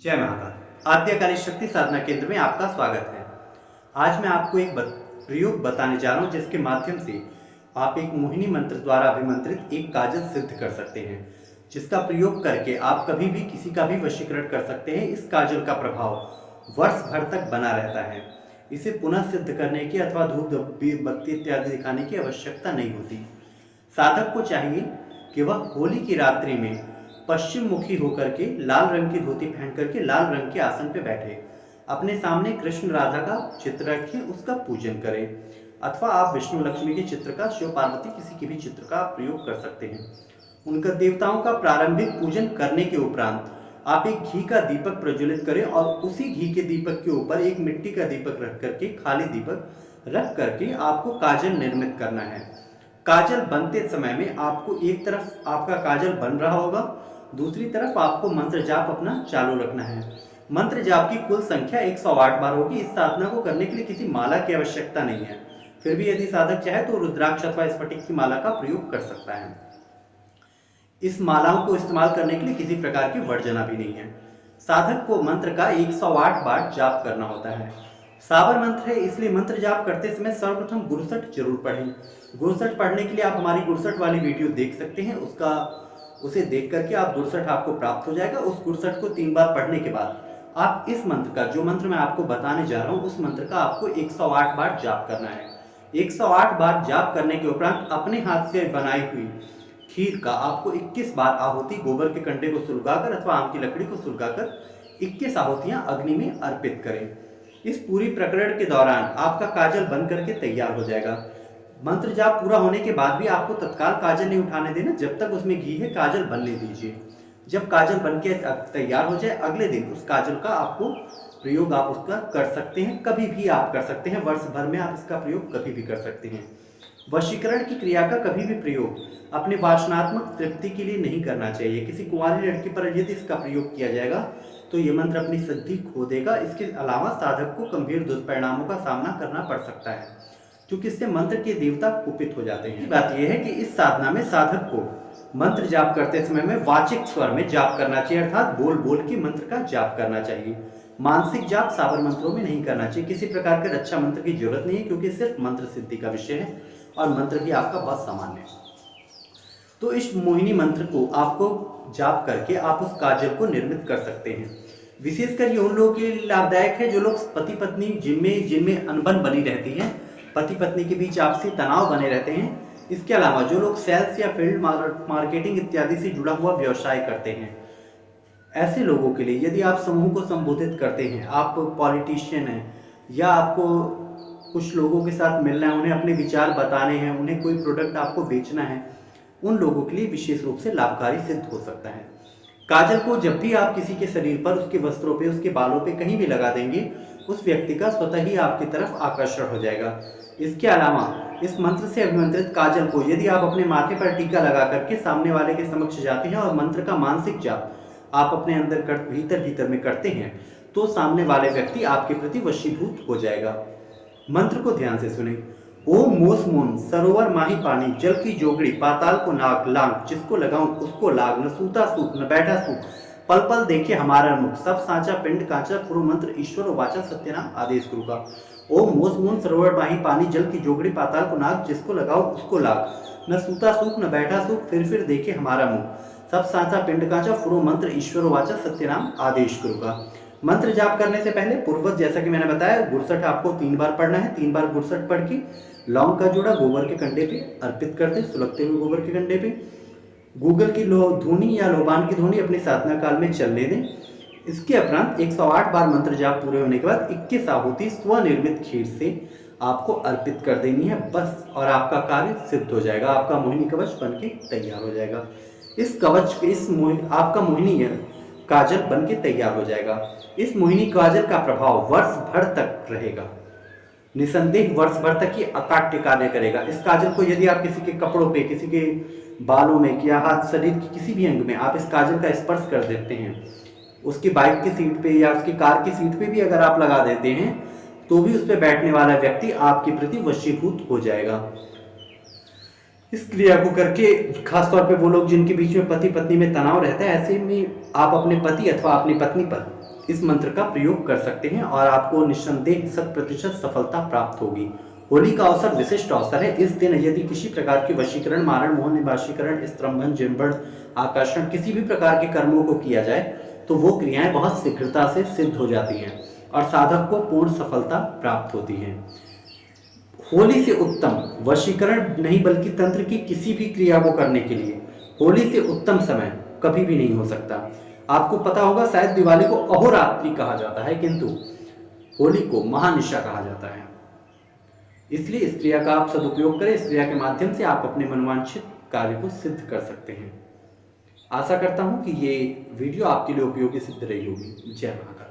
जय महाकाल। आद्यकाली शक्ति साधना केंद्र में आपका स्वागत है। आज मैं आपको एक प्रयोग बताने जा रहा हूं जिसके माध्यम से आप एक मोहिनी मंत्र द्वारा अभिमंत्रित एक काजल सिद्ध कर सकते हैं, जिसका प्रयोग करके आप कभी भी किसी का भी वशीकरण कर सकते हैं। इस काजल का प्रभाव वर्ष भर तक बना रहता है। इसे पुनः सिद्ध करने की अथवा धूप बत्ती इत्यादि दिखाने की आवश्यकता नहीं होती। साधक को चाहिए कि वह होली की रात्रि में पश्चिम मुखी होकर के लाल रंग की धोती पहन करके लाल रंग के आसन पे बैठे, अपने सामने कृष्ण राधा का चित्र रखें, उसका पूजन करें, अथवा आप विष्णु लक्ष्मी के चित्र का, शिव पार्वती किसी के भी चित्र का आप प्रयोग कर सकते हैं। उनका देवताओं का प्रारंभिक पूजन करने के उपरांत आप एक घी का दीपक प्रज्वलित करें और उसी घी के दीपक के ऊपर एक मिट्टी का दीपक रख करके, खाली दीपक रख करके आपको काजल निर्मित करना है। काजल बनते समय में आपको एक तरफ आपका काजल बन रहा होगा, दूसरी तरफ आपको मंत्र जाप अपना चालू रखना है। मंत्र जाप की कुल संख्या 108 बार होगी। इस साधना को करने के लिए किसी माला की आवश्यकता नहीं है। फिर भी यदि साधक चाहे तो रुद्राक्ष अथवा स्फटिक की माला का प्रयोग कर सकता है। इस मालाओं को इस्तेमाल करने के लिए किसी प्रकार की वर्जना भी नहीं है। साधक को मंत्र का 108 बार जाप करना होता है। साबर मंत्र है, इसलिए मंत्र जाप करते समय सर्वप्रथम गुरसट जरूर पढ़ें। गुरसट पढ़ने के लिए आप हमारी गुरसट वाली वीडियो देख सकते हैं। उसे देख करके आप गुरसट आपको प्राप्त हो जाएगा। उस गुरसट को 3 बार पढ़ने के बाद आप इस मंत्र का, जो मंत्र मैं आपको बताने जा रहा हूं, उस मंत्र का आपको 108 बार जाप करना है। 108 बार जाप करने के उपरांत अपने हाथ से बनाई हुई खीर का आपको 21 बार आहुति गोबर के कंडे को सुलगाकर अथवा आम की लकड़ी को सुलगाकर 21 आहुतियां अग्नि में अर्पित करें। इस पूरी प्रकरण के दौरान आपका काजल बन करके तैयार हो जाएगा। मंत्र जाप पूरा होने के बाद भी आपको तत्काल काजल नहीं उठाने देना, जब तक उसमें घी है काजल बनने दीजिए। जब काजल बनके तैयार हो जाए, अगले दिन उस काजल का आपको प्रयोग आप उसका कर सकते हैं। कभी भी आप कर सकते हैं, वर्ष भर में आप इसका प्रयोग कभी भी कर सकते हैं। वशीकरण की क्रिया का कभी भी प्रयोग अपने वासनात्मक तृप्ति के लिए नहीं करना चाहिए। किसी कुंवारी लड़की पर यदि इसका प्रयोग किया जाएगा तो ये मंत्र अपनी सिद्धि खो देगा। इसके अलावा साधक को गंभीर दुष्परिणामों का सामना करना पड़ सकता है, क्योंकि इससे मंत्र के देवता कुपित हो जाते हैं। बात यह है कि इस साधना में साधक को मंत्र जाप करते समय में वाचिक स्वर में जाप करना चाहिए, अर्थात बोल बोल के मंत्र का जाप करना चाहिए। मानसिक जाप साबर मंत्रों में नहीं करना चाहिए। किसी प्रकार के रक्षा मंत्र की जरूरत नहीं है, क्योंकि सिर्फ मंत्र सिद्धि का विषय है और मंत्र भी आपका बहुत सामान्य है। तो इस मोहिनी मंत्र को आपको जाप करके आप उस काजल को निर्मित कर सकते हैं। विशेषकर ये उन लोगों के लिए लाभदायक है जो लोग पति पत्नी जिनमें अनबन बनी रहती है, पति पत्नी के बीच आपसी तनाव बने रहते हैं। इसके अलावा जो लोग सेल्स या फील्ड मार्केटिंग इत्यादि से जुड़ा हुआ व्यवसाय करते हैं, ऐसे लोगों के लिए यदि आप समूह को संबोधित करते हैं, आप पॉलिटिशियन हैं या आपको कुछ लोगों के साथ मिलना है, उन्हें अपने विचार बताने हैं, उन्हें कोई प्रोडक्ट आपको बेचना है, उन लोगों के लिए विशेष रूप से लाभकारी सिद्ध हो सकता है। काजल को जब भी आप किसी के शरीर पर, उसके वस्त्रों पे, उसके बालों पे कहीं भी लगा देंगे, उस व्यक्ति का स्वतः ही आपकी तरफ आकर्षण हो जाएगा। इसके अलावा इस मंत्र से अभिमंत्रित काजल को यदि आप अपने माथे पर टीका लगा करके सामने वाले के समक्ष जाते हैं और मंत्र का मानसिक जाप आप अपने अंदर भीतर में करते हैं, तो सामने वाले व्यक्ति आपके प्रति वशीभूत हो जाएगा। मंत्र को ध्यान से सुने। ओम मोस मोन सरोवर माही पानी, जल की जोगड़ी पाताल को नाग लांग, जिसको लगाऊं उसको लाग, न सूता सूख न बैठा सूख, पल पल देखे हमारा मुख, सब सांचा पिंड कांचा, पुरु मंत्र ईश्वर वाचा सत्यनाम आदेश गुरु का। ओम मोस मोन सरोवर माही पानी, जल की जोगड़ी पाताल को नाग, जिसको लगाओ उसको लाग, न सूता सूख न बैठा सूख, फिर देखे हमारा मुख, सब सांचा पिंड कांचा, पुरु मंत्र ईश्वर वाचा सत्यनाम आदेश गुरु का। मंत्र जाप करने से पहले पूर्ववत जैसा कि मैंने बताया, गुरसट आपको 3 बार पढ़ना है। 3 बार गुरसट पढ़ के लौंग का जोड़ा गोबर के कंडे पे अर्पित करते, सुलगते हुए गोबर के कंडे पे गूगल की धुनी या लोबान की धुनी अपनी साधना काल में चलने दें। इसके उपरांत 108 बार मंत्र जाप पूरे होने के बाद 21 आहुति स्वनिर्मित खीर से आपको अर्पित कर देनी है, बस, और आपका कार्य सिद्ध हो जाएगा। आपका मोहिनी कवच बन के तैयार हो जाएगा। इस कवच आपका मोहिनी काजल बन के तैयार हो जाएगा। इस मोहिनी काजल का प्रभाव वर्ष भर तक रहेगा, निसंदेह वर्ष भर तक ही अकाट्य कार्य करेगा। इस काजल को यदि आप किसी के कपड़ों पे, किसी के बालों में या हाथ, शरीर के किसी भी अंग में आप इस काजल का स्पर्श कर देते हैं, उसकी बाइक की सीट पे या उसकी कार की सीट पे भी अगर आप लगा देते हैं, तो भी उस पे बैठने वाला व्यक्ति आपके प्रति वशीभूत हो जाएगा। इस क्रिया को करके खासतौर पे वो लोग जिनके बीच में पति पत्नी में तनाव रहता है, ऐसे में आप अपने पति अथवा अपनी पत्नी पर इस मंत्र का प्रयोग कर सकते हैं और आपको निस्संदेह 100% सफलता प्राप्त होगी। होली का अवसर विशिष्ट अवसर है। इस दिन यदि किसी प्रकार के वशीकरण, मारण, मोह निवाशीकरण, स्तंभन, जिम्बड़, आकर्षण, किसी भी प्रकार के कर्मों को किया जाए तो वो क्रियाएं बहुत शीघ्रता से सिद्ध हो जाती हैं और साधक को पूर्ण सफलता प्राप्त होती है। होली से उत्तम वशीकरण नहीं बल्कि तंत्र की किसी भी क्रिया को करने के लिए होली से उत्तम समय कभी भी नहीं हो सकता। आपको पता होगा शायद दिवाली को अहोरात्रि कहा जाता है, किंतु होली को महानिशा कहा जाता है। इसलिए इस क्रिया का आप सदुपयोग करें। इस क्रिया के माध्यम से आप अपने मनवांछित कार्य को सिद्ध कर सकते हैं। आशा करता हूं कि ये वीडियो आपके लिए उपयोगी सिद्ध रही होगी। जय महाकाल।